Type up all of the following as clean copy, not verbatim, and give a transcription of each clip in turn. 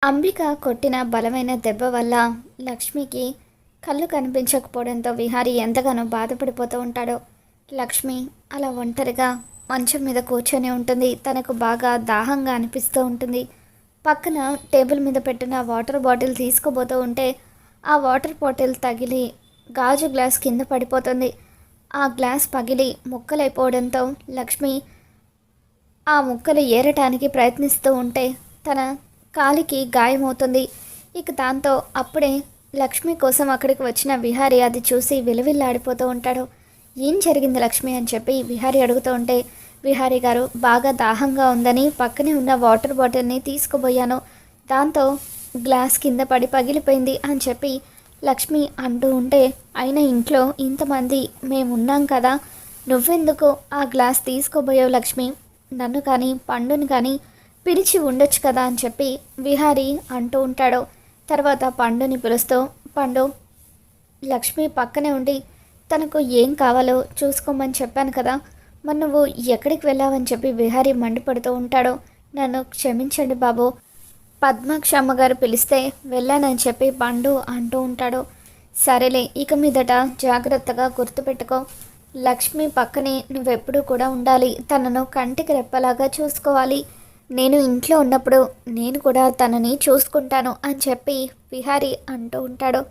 అంబిక కొట్టిన బలమైన దెబ్బ వల్ల లక్ష్మికి కళ్ళు కనిపించకపోవడంతో విహారి ఎంతగానో బాధపడిపోతూ ఉంటాడో. లక్ష్మి అలా ఒంటరిగా మంచం మీద కూర్చొని ఉంటుంది. తనకు బాగా దాహంగా అనిపిస్తూ ఉంటుంది. పక్కన టేబుల్ మీద పెట్టిన వాటర్ బాటిల్ తీసుకోబోతూ ఉంటే ఆ వాటర్ బాటిల్ తగిలి గాజు గ్లాస్ కింద పడిపోతుంది. ఆ గ్లాస్ పగిలి ముక్కలైపోవడంతో లక్ష్మి ఆ ముక్కలు ఏరటానికి ప్రయత్నిస్తూ ఉంటే తన కాలికి గాయమవుతుంది. ఇక దాంతో అప్పుడే లక్ష్మి కోసం అక్కడికి వచ్చిన విహారీ అది చూసి విలవిల్లాడిపోతూ ఉంటాడు. ఏం జరిగింది లక్ష్మి అని చెప్పి విహారీ అడుగుతూ ఉంటే, విహారీ గారు బాగా దాహంగా ఉందని పక్కనే ఉన్న వాటర్ బాటిల్ని తీసుకుపోయాను, దాంతో గ్లాస్ కింద పడి పగిలిపోయింది అని చెప్పి లక్ష్మి అంటూ ఉంటే, అయినా ఇంట్లో ఇంతమంది మేమున్నాం కదా, నువ్వెందుకు ఆ గ్లాస్ తీసుకోబోయావు లక్ష్మి, నన్ను కానీ పండుని కానీ పిలిచి ఉండొచ్చు కదా అని చెప్పి విహారీ అంటూ ఉంటాడు. తర్వాత పండుని పిలుస్తూ, పండు లక్ష్మి పక్కనే ఉండి తనకు ఏం కావాలో చూసుకోమని చెప్పాను కదా, మరి నువ్వు ఎక్కడికి వెళ్ళావని చెప్పి విహారీ మండిపడుతూ ఉంటాడు. నన్ను క్షమించండి బాబు, పద్మాక్ష అమ్మగారు పిలిస్తే వెళ్ళానని చెప్పి పండు అంటూ ఉంటాడు. సరేలే, ఇక మీదట జాగ్రత్తగా గుర్తుపెట్టుకో, లక్ష్మి పక్కనే నువ్వెప్పుడూ కూడా ఉండాలి, తనను కంటికి రెప్పలాగా చూసుకోవాలి, నేను ఇంట్లో ఉన్నప్పుడు నేను కూడా తనని చూసుకుంటాను అని చెప్పి విహారీ అంటూ ఉంటాడు.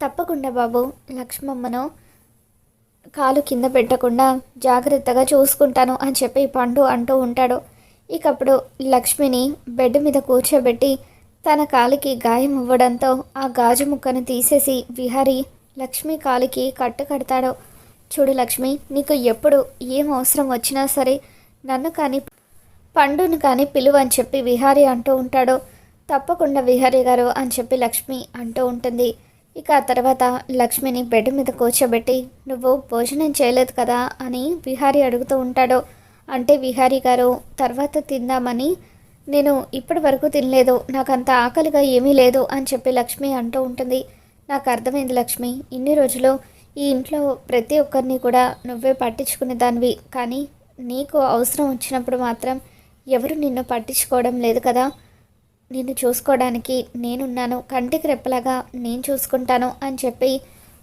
తప్పకుండా బాబు, లక్ష్మమ్మను కాలు కింద పెట్టకుండా జాగ్రత్తగా చూసుకుంటాను అని చెప్పి పండు అంటూ ఉంటాడు. ఇకప్పుడు లక్ష్మిని బెడ్ మీద కూర్చోబెట్టి తన కాలికి గాయం అవ్వడంతో ఆ గాజు ముక్కను తీసేసి విహారీ లక్ష్మి కాలికి కట్టు కడతాడు. చూడు లక్ష్మి, నీకు ఎప్పుడు ఏం అవసరం వచ్చినా సరే నన్ను కానీ పండును కానీ పిలువు అని చెప్పి విహారీ అంటూ ఉంటాడు. తప్పకుండా విహారీ గారు అని చెప్పి లక్ష్మి అంటూ ఉంటుంది. ఇక ఆ తర్వాత లక్ష్మిని బెడ్ మీద కూర్చోబెట్టి, నువ్వు భోజనం చేయలేదు కదా అని విహారీ అడుగుతూ ఉంటాడు. అంటే విహారీ గారు తర్వాత తిందామని నేను ఇప్పటి వరకు తినలేదు, నాకు అంత ఆకలిగా ఏమీ లేదు అని చెప్పి లక్ష్మి అంటూ ఉంటుంది. నాకు అర్థమైంది లక్ష్మి, ఇన్ని రోజులు ఈ ఇంట్లో ప్రతి ఒక్కరిని కూడా నువ్వే పట్టించుకునే దానివి, కానీ నీకు అవసరం వచ్చినప్పుడు మాత్రం ఎవరు నిన్ను పట్టించుకోవడం లేదు కదా, నిన్ను చూసుకోవడానికి నేనున్నాను, కంటికి రెప్పలాగా నేను చూసుకుంటాను అని చెప్పి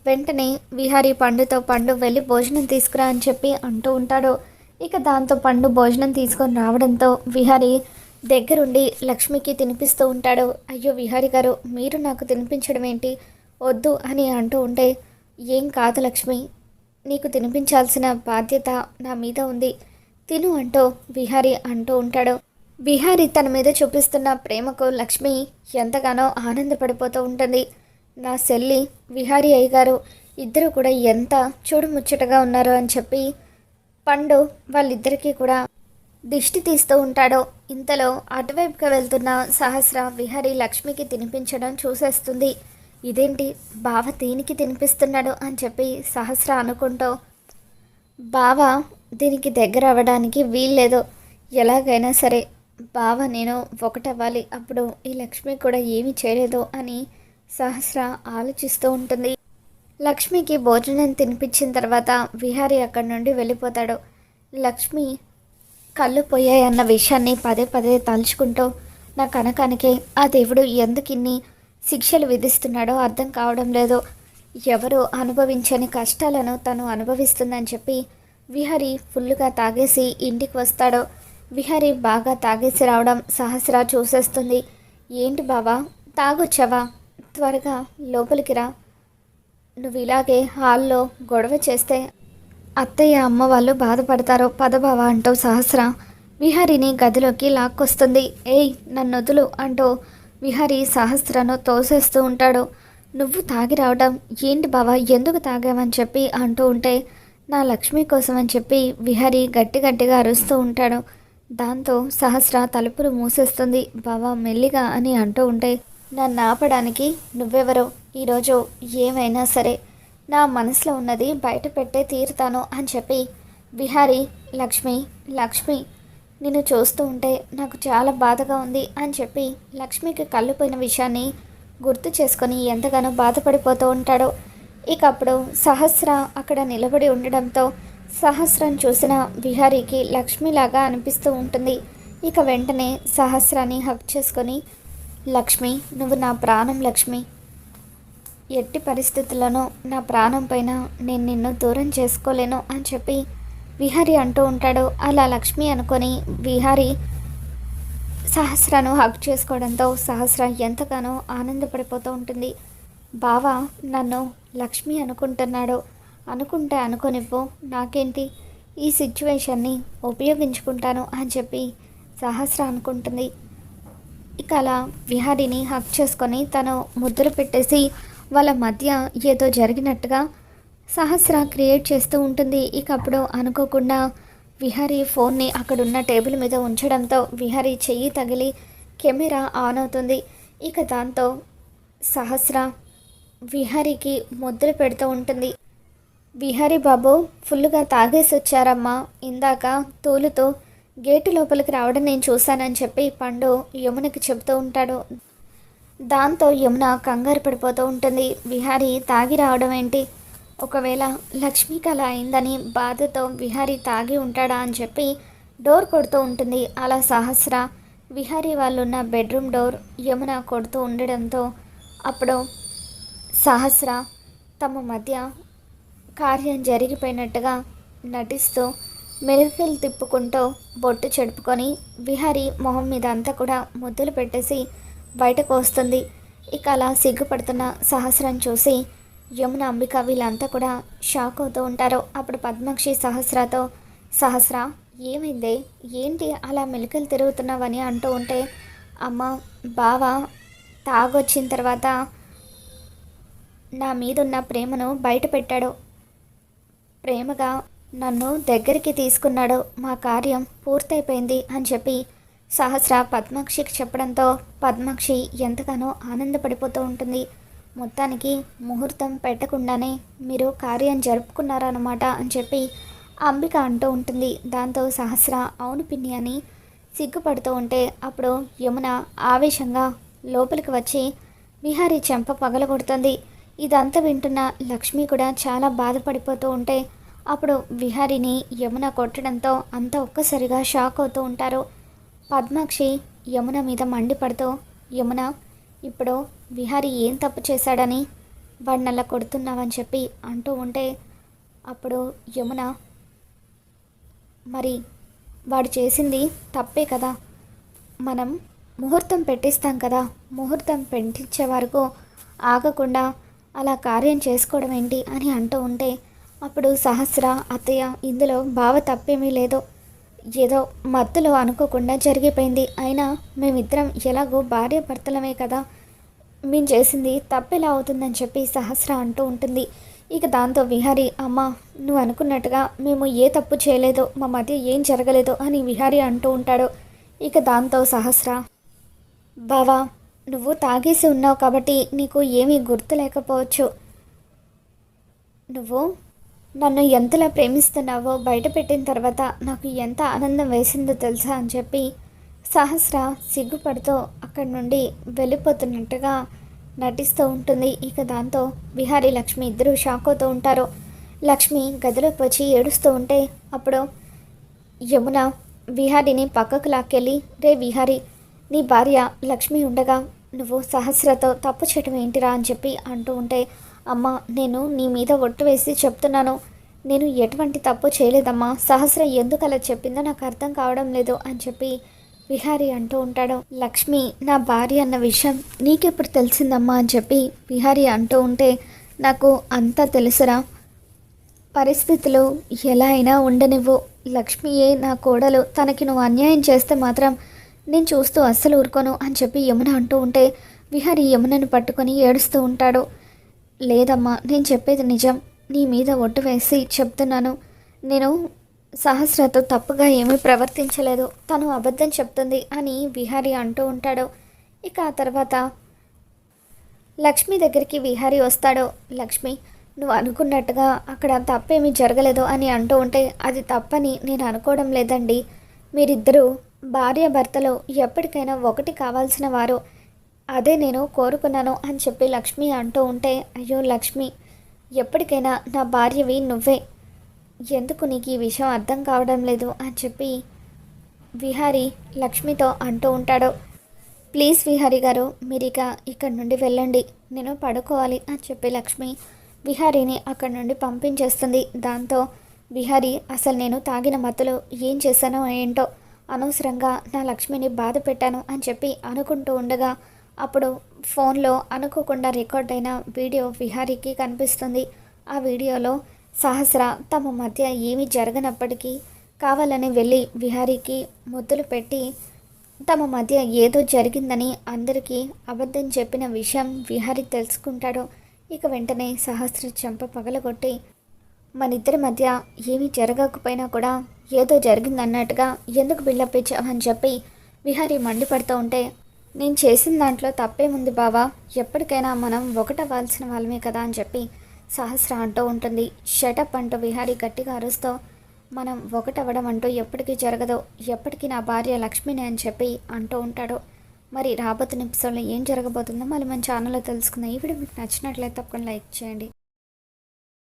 వెంటనే విహారీ పండుతో, పండు వెళ్ళి భోజనం తీసుకురా అని చెప్పి అంటూ ఉంటాడు. ఇక దాంతో పండు భోజనం తీసుకొని రావడంతో విహారీ దగ్గరుండి లక్ష్మికి తినిపిస్తూ ఉంటాడు. అయ్యో విహారీ గారు, మీరు నాకు తినిపించడం ఏంటి, వద్దు అని అంటూ ఉంటే, ఏం కాదు లక్ష్మి, నీకు తినిపించాల్సిన బాధ్యత నా మీద ఉంది, తిను అంటూ విహారీ అంటూ ఉంటాడు. విహారీ తన మీద చూపిస్తున్న ప్రేమకు లక్ష్మి ఎంతగానో ఆనందపడిపోతూ ఉంటుంది. నా సెల్లి విహారీ అయ్య గారు ఇద్దరు కూడా ఎంత చూడుముచ్చటగా ఉన్నారు అని చెప్పి పండు వాళ్ళిద్దరికీ కూడా దిష్టి తీస్తూ ఉంటాడు. ఇంతలో అటువైపుగా వెళ్తున్న సహస్ర విహారీ లక్ష్మికి తినిపించడం చూసేస్తుంది. ఇదేంటి బావ దీనికి తినిపిస్తున్నాడు అని చెప్పి సహస్ర అనుకుంటూ, బావ దీనికి దగ్గర అవ్వడానికి వీల్లేదు, ఎలాగైనా సరే బావ నేను ఒకటవ్వాలి, అప్పుడు ఈ లక్ష్మి కూడా ఏమీ చేయలేదు అని సహస్ర ఆలోచిస్తూ ఉంటుంది. లక్ష్మికి భోజనం తినిపించిన తర్వాత విహారీ అక్కడి నుండి వెళ్ళిపోతాడు. లక్ష్మి కళ్ళు పోయాయన్న విషయాన్ని పదే పదే తలుచుకుంటూ, నా కనకానికి ఆ దేవుడు ఎందుకు ఇన్ని శిక్షలు విధిస్తున్నాడో అర్థం కావడం లేదు, ఎవరు అనుభవించని కష్టాలను తను అనుభవిస్తుందని చెప్పి విహారీ ఫుల్లుగా తాగేసి ఇంటికి వస్తాడు. విహారీ బాగా తాగేసి రావడం సహస్ర చూసేస్తుంది. ఏంటి బావా, తాగొచ్చావా, త్వరగా లోపలికి రా, నువ్వు ఇలాగే హాల్లో గొడవ చేస్తే అత్తయ్య అమ్మ వాళ్ళు బాధపడతారు, పదబావా అంటూ సహస్ర విహారీని గదిలోకి లాక్కొస్తుంది. ఏయ్ నన్ను వదులు అంటూ విహారీ సహస్రను తోసేస్తూ ఉంటాడు. నువ్వు తాగి రావడం ఏంటి బావా, ఎందుకు తాగావని చెప్పి అంటూ ఉంటే, నా లక్ష్మి కోసం అని చెప్పి విహారీ గట్టి గట్టిగా అరుస్తూ ఉంటాడు. దాంతో సహస్ర తలుపులు మూసేస్తుంది. బావా మెల్లిగా అని అంటూ ఉంటే, నన్ను ఆపడానికి నువ్వెవరో, ఈరోజు ఏమైనా సరే నా మనసులో ఉన్నది బయట పెట్టే తీరుతాను అని చెప్పి విహారీ లక్ష్మి, లక్ష్మి నిన్ను చూస్తూ ఉంటే నాకు చాలా బాధగా ఉంది అని చెప్పి లక్ష్మికి కళ్ళుపోయిన విషయాన్ని గుర్తు చేసుకొని ఎంతగానో బాధపడిపోతూ ఉంటాడు. ఇక అప్పుడు సహస్ర అక్కడ నిలబడి ఉండడంతో సహస్రం చూసిన విహారీకి లక్ష్మిలాగా అనిపిస్తూ ఉంటుంది. ఇక వెంటనే సహస్రాన్ని హక్ చేసుకొని, లక్ష్మి, నువ్వు నా ప్రాణం లక్ష్మి. ఎట్టి పరిస్థితుల్లోనూ నా ప్రాణం పైన నేను నిన్ను దూరం చేసుకోలేను అని చెప్పి విహారీ అంటూ ఉంటాడు. అలా లక్ష్మి అనుకొని విహారీ సహస్రను హగ్ చేసుకోవడంతో సహస్ర ఎంతగానో ఆనందపడిపోతూ ఉంటుంది. బావ నన్ను లక్ష్మి అనుకుంటున్నాడు, అనుకుంటే అనుకోనివ్వు, నాకేంటి, ఈ సిచ్యువేషన్ని ఉపయోగించుకుంటాను అని చెప్పి సహస్ర అనుకుంటుంది. ఇక అలా విహారీని హక్ చేసుకొని తను ముద్దులు పెట్టేసి వాళ్ళ మధ్య ఏదో జరిగినట్టుగా సహస్ర క్రియేట్ చేస్తూ ఉంటుంది. ఇక అప్పుడు అనుకోకుండా విహారీ ఫోన్ని అక్కడున్న టేబుల్ మీద ఉంచడంతో విహారీ చెయ్యి తగిలి కెమెరా ఆన్ అవుతుంది. ఇక దాంతో సహస్ర విహారీకి ముద్దులు పెడుతూ ఉంటుంది. విహారీ బాబు ఫుల్గా తాగేసి వచ్చారమ్మా, ఇందాక తూలుతో గేటు లోపలికి రావడం నేను చూశానని చెప్పి పండు యమునకి చెబుతూ ఉంటాడు. దాంతో యమున కంగారు పడిపోతూ ఉంటుంది. విహారీ తాగి రావడం ఏంటి, ఒకవేళ లక్ష్మికి అలా అయిందని బాధతో విహారీ తాగి ఉంటాడా అని చెప్పి డోర్ కొడుతూ ఉంటుంది. అలా సహస్ర విహారీ వాళ్ళున్న బెడ్రూమ్ డోర్ యమున కొడుతూ ఉండడంతో అప్పుడు సహస్ర తమ మధ్య కార్యం జరిగిపోయినట్టుగా నటిస్తూ మెలికలు తిప్పుకుంటూ బొట్టు చెడుపుకొని విహారీ మొహం మీద అంతా కూడా ముద్దులు పెట్టేసి బయటకు వస్తుంది. ఇక అలా సిగ్గుపడుతున్న సహస్రం చూసి యమున, అంబిక వీళ్ళంతా కూడా షాక్ అవుతూ ఉంటారు. అప్పుడు పద్మాక్షి సహస్రతో, సహస్ర ఏమైందే, ఏంటి అలా మెలికలు తిరుగుతున్నావని అంటూ ఉంటే, అమ్మ బావ తాగొచ్చిన తర్వాత నా మీదున్న ప్రేమను బయట పెట్టాడు, ప్రేమగా నన్ను దగ్గరికి తీసుకున్నాడు, మా కార్యం పూర్తయిపోయింది అని చెప్పి సహస్ర పద్మాక్షికి చెప్పడంతో పద్మాక్షి ఎంతగానో ఆనందపడిపోతూ ఉంటుంది. మొత్తానికి ముహూర్తం పెట్టకుండానే మీరు కార్యం జరుపుకున్నారన్నమాట అని చెప్పి అంబిక అంటూ ఉంటుంది. దాంతో సహస్ర అవును పిన్ని అని సిగ్గుపడుతూ ఉంటే అప్పుడు యమున ఆవేశంగా లోపలికి వచ్చి విహారీ చెంప పగలగొడుతుంది. ఇదంతా వింటున్న లక్ష్మి కూడా చాలా బాధపడిపోతూ ఉంటే అప్పుడు విహారీని యమున కొట్టడంతో అంతా ఒక్కసారిగా షాక్ అవుతూ ఉంటారు. పద్మాక్షి యమున మీద మండిపడుతూ, యమున ఇప్పుడు విహారీ ఏం తప్పు చేశాడని వాడిని అలా కొడుతున్నావని చెప్పి అంటూ ఉంటే అప్పుడు యమున, మరి వాడు చేసింది తప్పే కదా, మనం ముహూర్తం పెట్టిస్తాం కదా, ముహూర్తం పెట్టించే వరకు ఆగకుండా అలా కార్యం చేసుకోవడం ఏంటి అని అంటూ ఉంటే అప్పుడు సహస్ర, అత్తయ్య ఇందులో బావ తప్పేమీ లేదు, ఏదో మత్తులో అనుకోకుండా జరిగిపోయింది, అయినా మేమిద్దరం ఎలాగో భార్య భర్తలమే కదా, మేము చేసింది తప్పెలా అవుతుందని చెప్పి సహస్ర అంటూ ఉంటుంది. ఇక దాంతో విహారీ, అమ్మ నువ్వు అనుకున్నట్టుగా మేము ఏ తప్పు చేయలేదు, మా మధ్య ఏం జరగలేదు అని విహారీ అంటూ ఉంటాడు. ఇక దాంతో సహస్ర, బావా నువ్వు తాగేసి ఉన్నావు కాబట్టి నీకు ఏమీ గుర్తు లేకపోవచ్చు, నువ్వు నన్ను ఎంతలా ప్రేమిస్తున్నావో బయట పెట్టిన తర్వాత నాకు ఎంత ఆనందం వేసిందో తెలుసా అని చెప్పి సహస్ర సిగ్గుపడుతూ అక్కడి నుండి వెళ్ళిపోతున్నట్టుగా నటిస్తూ ఉంటుంది. ఇక దాంతో విహారీ లక్ష్మి ఇద్దరూ షాక్ అవుతూ ఉంటారు. లక్ష్మి గదిలోకి వచ్చి ఏడుస్తూ ఉంటే అప్పుడు యమున విహారీని పక్కకు లాక్కెళ్ళి, రే విహారీ, నీ భార్య లక్ష్మి ఉండగా నువ్వు సహస్రతో తప్పు చేయటం ఏంటిరా అని చెప్పి అంటూ ఉంటే, అమ్మ నేను నీ మీద ఒట్టు వేసి చెప్తున్నాను, నేను ఎటువంటి తప్పు చేయలేదమ్మా, సహస్ర ఎందుకు అలా చెప్పిందో నాకు అర్థం కావడం లేదు అని చెప్పి విహారీ అంటూ ఉంటాడు. లక్ష్మి నా భార్య అన్న విషయం నీకెప్పుడు తెలిసిందమ్మా అని చెప్పి విహారీ అంటూ ఉంటే, నాకు అంతా తెలుసురా, పరిస్థితులు ఎలా అయినా ఉండనివ్వు, లక్ష్మియే నా కోడలు, తనకి నువ్వు అన్యాయం చేస్తే మాత్రం నేను చూస్తూ అస్సలు ఊరుకోను అని చెప్పి యమున అంటూ ఉంటే విహారీ యమునను పట్టుకొని ఏడుస్తూ ఉంటాడు. లేదమ్మా నేను చెప్పేది నిజం, నీ మీద ఒట్టు వేసి చెప్తున్నాను, నేను సహస్రతో తప్పుగా ఏమీ ప్రవర్తించలేదు, తను అబద్ధం చెప్తుంది అని విహారీ అంటూ ఉంటాడు. ఇక ఆ తర్వాత లక్ష్మి దగ్గరికి విహారీ వస్తాడు. లక్ష్మి నువ్వు అనుకున్నట్టుగా అక్కడ తప్పేమీ జరగలేదు అని అంటూ ఉంటే, అది తప్పని నేను అనుకోవడం లేదండి, మీరిద్దరూ భార్యాభర్తలు ఎప్పటికైనా ఒకటి కావాల్సిన వారు, అదే నేను కోరుకున్నాను అని చెప్పి లక్ష్మి అంటూ ఉంటే, అయ్యో లక్ష్మి ఎప్పటికైనా నా భార్యవి నువ్వే, ఎందుకు నీకు ఈ విషయం అర్థం కావడం లేదు అని చెప్పి విహారీ లక్ష్మితో అంటూ ఉంటాడు. ప్లీజ్ విహారీ గారు మీరు ఇక ఇక్కడి నుండి వెళ్ళండి, నేను పడుకోవాలి అని చెప్పి లక్ష్మి విహారీని అక్కడి నుండి పంపించేస్తుంది. దాంతో విహారీ అసలు నేను తాగిన మత్తులో ఏం చేశానో ఏంటో, అనవసరంగా నా లక్ష్మిని బాధ పెట్టాను అని చెప్పి అనుకుంటూ ఉండగా అప్పుడు ఫోన్లో అనుకోకుండా రికార్డ్ అయిన వీడియో విహారీకి కనిపిస్తుంది. ఆ వీడియోలో సహస్ర తమ మధ్య ఏమీ జరగనప్పటికీ కావాలని వెళ్ళి విహారీకి ముద్దులు పెట్టి తమ మధ్య ఏదో జరిగిందని అందరికీ అబద్ధం చెప్పిన విషయం విహారీ తెలుసుకుంటాడు. ఇక వెంటనే సహస్ర చెంప పగలగొట్టి మనిద్దరి మధ్య ఏమీ జరగకపోయినా కూడా ఏదో జరిగిందన్నట్టుగా ఎందుకు బిల్డప్ ఇచ్చావని చెప్పి విహారీ మండిపడుతూ ఉంటే, నేను చేసిన దాంట్లో తప్పేముంది బావా, ఎప్పటికైనా మనం ఒకటవ్వాల్సిన వాళ్ళమే కదా అని చెప్పి సహస్ర అంటూ ఉంటుంది. షటప్ అంటూ విహారీ గట్టిగా అరుస్తూ, మనం ఒకటవ్వడం అంటూ ఎప్పటికీ జరగదు, ఎప్పటికీ నా భార్య లక్ష్మిని అని చెప్పి అంటూ ఉంటాడు. మరి రాబోతున్న ఎపిసోడ్లో ఏం జరగబోతుందో మళ్ళీ మన ఛానల్లో తెలుసుకుందాం. ఈ వీడియో మీకు నచ్చినట్లయితే తప్పకుండా లైక్ చేయండి.